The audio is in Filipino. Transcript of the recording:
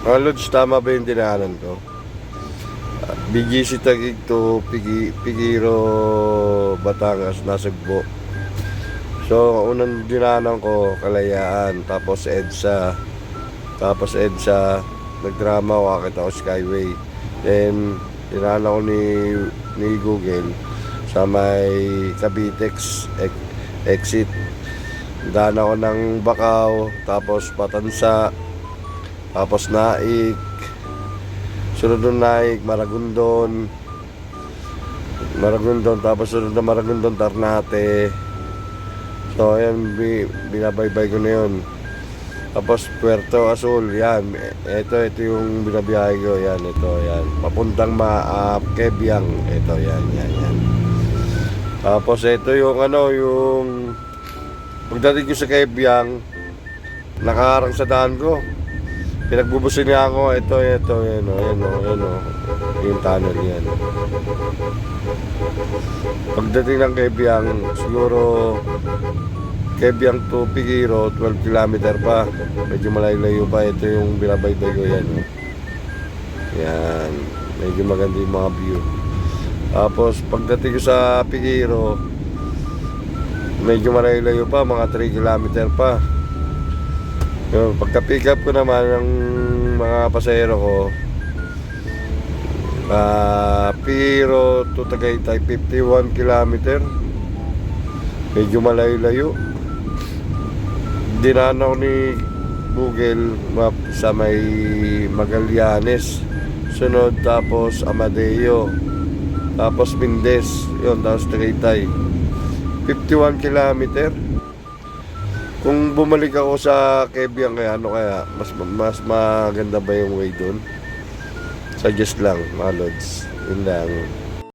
Mga Lods, tama ba yung dinaanan ko? BGC Taguig to Pigiro, Batangas, Nasugbo. So, unang dinaanan ko, Kalayaan, tapos EDSA, nagdrama ako, akit ako Skyway. Then, dinaanan ko ni Google sa may Cavitex exit. Daan ako ng Bacau, tapos Patansa, tapos Naik, sunod ng Naik, Maragondon, tapos sunod na Maragondon, Ternate. So ayan, binabaybay ko na yun. Tapos Puerto Azul, yan, ito yung binabiyahe ko, yan, yan, papuntang Kebyang, ito, yan. Tapos ito yung yung pagdating ko sa Kebyang, nakaharang sa daan ko. Pinagbubusin niya ako, ito, yan, yung tunnel yan. Pagdating ng Kebyang, siguro Kebyang to Pigiro, 12 kilometer pa. Medyo malayo pa, ito yung binabaybay ko, yan. Yan, medyo maganda yung mga view. Tapos pagdating ko sa Pigiro, medyo malayo pa, mga 3 kilometer pa. Yung pagka-pick up ko naman ng mga pasahero ko, Pigiro to Tagaytay, 51 kilometer. Medyo malayo-layo. Dinaan ako ni Google Map sa may Magallanes, sunod, tapos Amadeo, tapos Mindes, yun, tapos Tagaytay, 51 kilometer. Kung bumalik ako sa Kebyang, kaya mas maganda ba yung way doon? Suggest lang, mga Lods, yun lang.